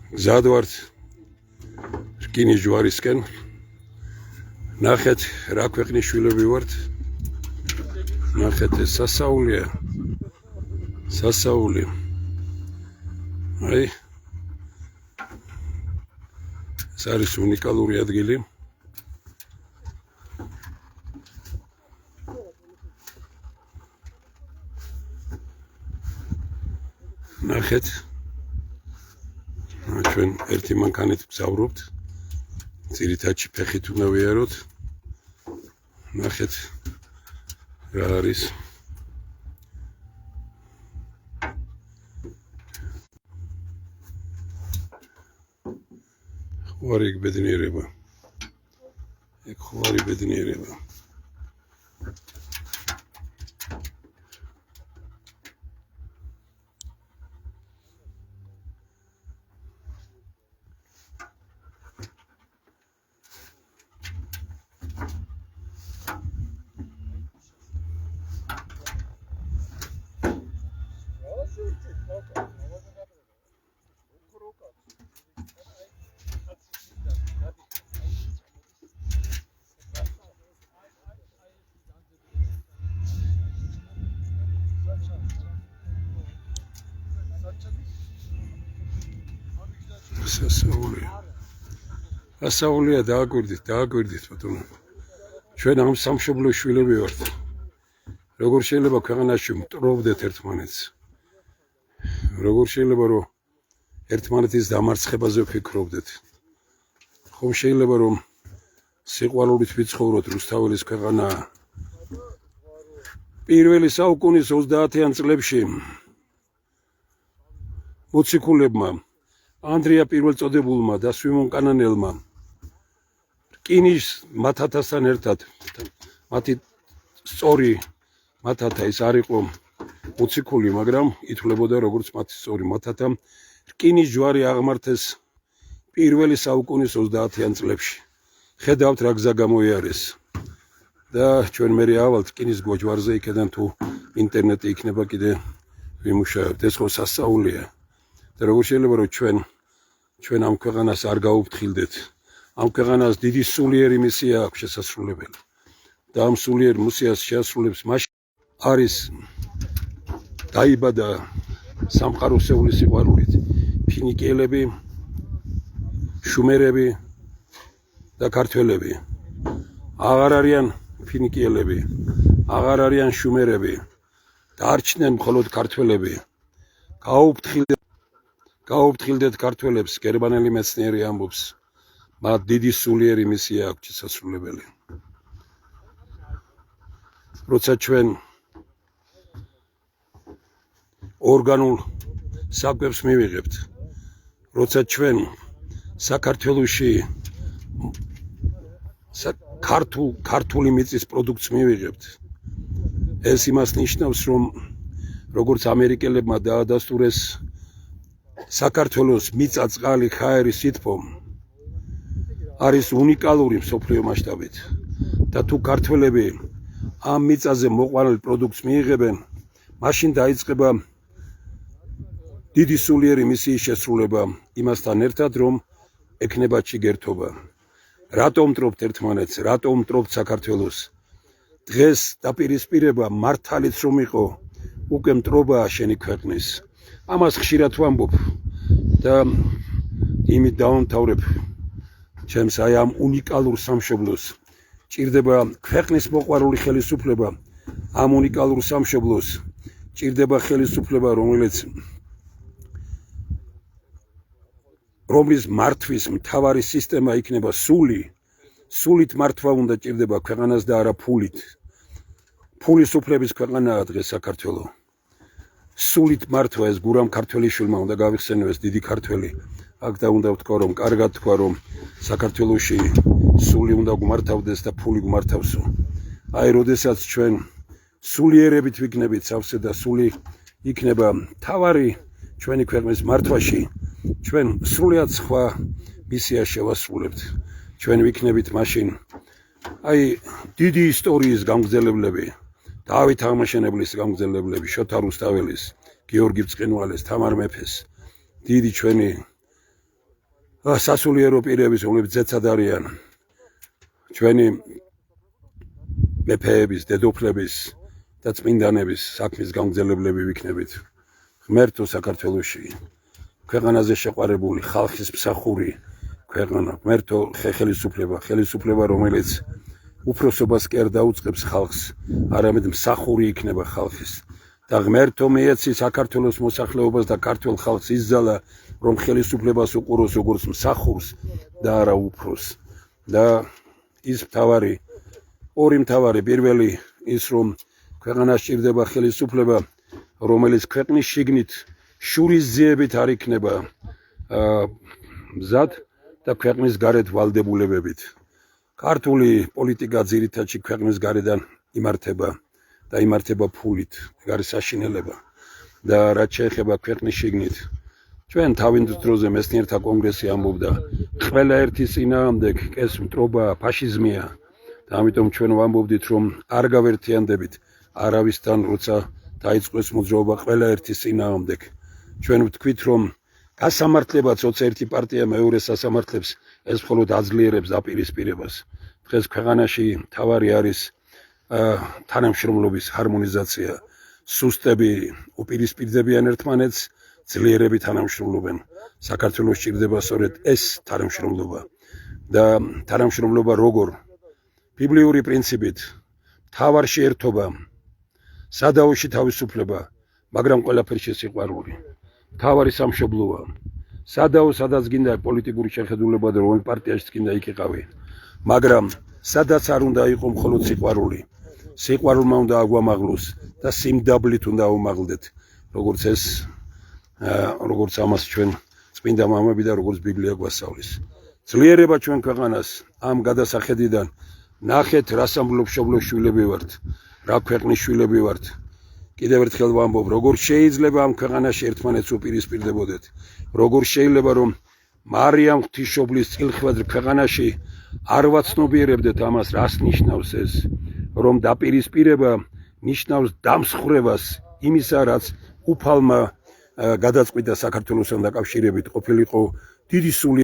გზად ვართ რკინის ჯვარისკენ. ნახეთ რა ქვეყნის შვილები ვართ. ნახეთ ეს სასაულია. სასაული. აი ეს არის უნიკალური ადგილი. ნახეთ ჩვენ ერთი მანქანით ვგზავრობთ. ძირითადში ფეხით უნდა ვიაროთ. ნახეთ რა არის. ხوارი ბედნიერება. ეგ ხوارი ბედნიერება. ასაულია დააკვირდით ბატონო. ჩვენ ამ სამშობლოს შვილები ვართ. როგორ შეიძლება ქვეყანაში მტრობდეთ ერთმანეთს? როგორ შეიძლება რომ ერთმანეთის დამარცხებაზე ვფიქრობდეთ? ხომ შეიძლება რომ სიყვარულით ვიცხოვროთ რუსთაველის ქვეყანა? პირველი საუკუნის 30-იან წლებში მოციქულებმა ანდრია პირველწოდებულმა და სვიმონ კანანელმა რკინის მათათასთან ერთად მათი სწორი მათათა ის არ იყო მოციქული, მაგრამ ითვლებოდა როგორც მათი სწორი მათათა რკინის ჯვარი აღმართეს პირველი საუკუნის 30-იან წლებში. ხედავთ რა გზა გამოიარეს და ჩვენ მე ავალთ რკინის ჯვარზე იქიდან თუ ინტერნეტი იქნება კიდე ვიმუშავებთ. ეს ხო სასწაულია. და როგორ შეიძლება რომ ჩვენ ამ ქვეყანას არ გაუფრთხილდეთ? ამ ქვეყანას დიდი სულიერი მისია აქვს შესასრულებელი და ამ სულიერ მისიას შეასრულებს მაშინ არის დაიბადა სამყაროსეული სიყვარულით ფინიკიელები, შუმერები და ქართველები. აღარ არიან ფინიკიელები, აღარ არიან შუმერები, დარჩნენ მხოლოდ ქართველები. გაუფრთხილდეთ ქართველებს, გერმანელი მეცნიერი ამბობს, მათ დიდი სულიერი მისია აქვს შესასრულებელი. როცა ჩვენ ორგანულ საკვებს მივიღებთ, როცა ჩვენ საქართველოში ქართული მიწის პროდუქტს მივიღებთ, ეს იმას ნიშნავს, რომ როგორც ამერიკელებმა დაადასტურეს საქართველოს მიწა, წყალი, ჰაერი, სითბო არის უნიკალური მსოფლიო მასშტაბით და თუ ქართველები ამ მიწაზე მოყვანილ პროდუქტს მიიღებენ, მაშინ დაიწყება დიდი სულიერი მისიის შესრულება იმასთან ერთად, რომ ექნება ჩიგერთობა. რატომ მტრობთ ერთმანეთს, რატომ მტრობთ საქართველოს? დღეს დაპირისპირება მართალიც რომ იყო, უკვე მტრობაა შენი ქვეყნის. ამას ხშირად ვამბობ და იმით დავამთავრებ ჩემს აი ამ უნიკალურ სამშობლოს. ჭირდება ქვეყნის მოყვარული ხელისუფლება ამ უნიკალურ სამშობლოს. ჭირდება ხელისუფლება, რომლის მართვის მთავარი სისტემა იქნება სულით მართვა უნდა ჭირდება ქვეყანას და არა ფულით. ფულის უფლების ქვეყანაა დღეს საქართველო. სულით მართვა ეს გურამ ქართველიშვილმა უნდა გავიხსენო, ეს დიდი ქართველი. აქ და უნდა ვთქვა, რომ კარგად თქვა, რომ საქართველოში სული უნდა გმართავდეს და ფული გმართავსო. აი, როდესაც ჩვენ სულიერებით ვიქნებით სავსე და სული იქნება მთავარი ჩვენი ქვეყნის მართვაში, ჩვენ სრულიად სხვა მისიას შევასრულებთ. ჩვენ ვიქნებით მაშინ აი დიდი ისტორიის გამგზელებლები დავით აღმაშენებლის გამგზელებლები, შოთა რუსთაველის, გიორგი ბრწყინვალეს, თამარ მეფეს, დიდი ჩვენი სასულიერო პირების, რომლებიც ძეცად არიან, ჩვენი მეფეების, დედოფლების და წმინდანების საქმის გამგზელებლები ვიქნებით. ღმერთო საქართველოში, ქვეყანაზე შეყვარებული ხალხის მსახური ქვეყანა, ღმერთო ხელისუფლება, რომელიც უფროსობას კი არ დაუწყებს ხალხს, არამედ მსახური იქნება ხალხის. და ღმერთო მიეცი საქართველოს მოსახლეობას და ქართველ ხალხს იზძალა, რომ ხელისუფლებას უყუროს როგორც მსახურს და არა უფროს. და ის ორი მთავარი, პირველი ის, რომ ქვეყანას სჭირდება ხელისუფლება, რომელიც ქვეყნის შიგნით შურისძიებით არ იქნება მზად და ქვეყნის გარეთ ვალდებულებებით. ქართული პოლიტიკა ძირითადში ქვეყნის გარედან იმართება და იმართება ფულით, ეგ არის საშინელება. და რაც შეეხება ქვეყნის შიგნით, ჩვენ თავის დროზე მეცნიერთა კონგრესი ამბობდა, ყველა ერთის წინააღმდეგ ეს მტრობა ფაშიზმია. და ამიტომ ჩვენ ვამბობდით, რომ არ გავერთიანდებით არავისთან, როცა დაიწყოს მოძრაობა ყველა ერთის წინააღმდეგ. ჩვენ ვთქვით, რომ გასამართლებაც, როცა ერთი პარტია მეორე სასამართლებს, ეს მხოლოდ აძლიერებს დაპირისპირებას. დღეს ქვეყანაში მთავარი არის თანამშრომლობის ჰარმონიზაცია. სუსტები უპირისპირდებიან ერთმანეთს, ძლიერები თანამშრომლობენ. საქართველოს სჭირდება სწორედ ეს თანამშრომლობა. და თანამშრომლობა როგორ? ბიბლიური პრინციპით, მთავარში ერთობა, სადაოში თავისუფლება, მაგრამ ყველაფერში სიყვარული. მთავარი სამშობლოა. სადაო, სადაც გინდა პოლიტიკური შეხედულება და რომელ პარტიაში გინდა იქ იყავი. მაგრამ სადაც არ უნდა იყოს მხოლოდ სიყვარული. სიყვარულმა უნდა აგვამაღლოს და სიმდაბლით უნდა აუმაღლდეთ, როგორც ამას ჩვენ წმინდა მამები და როგორც ბიბლია გვასწავლის. ძლიერება ჩვენ ქვეყანას ამ გადასახედიდან ნახეთ, რა სამშობლოს შვილები ვართ, რა ქვეყნის შვილები ვართ. კიდევ ერთხელ ვამბობ, როგორ შეიძლება ამ ქვეყანაში ერთმანეთს უპირისპირდებოდეთ, როგორ შეიძლება რომ მარიამ ღვთისმშობლის წილხვედრ ქვეყანაში არ ვაცნობიერებდეთ ამას, რას ნიშნავს ეს, რომ დაპირისპირება ნიშნავს დამსხვრევას იმისა, რაც უფალმა გადაწყვიტა საქართველოსთან დაკავშირებით ყოფილიყო დიდი სული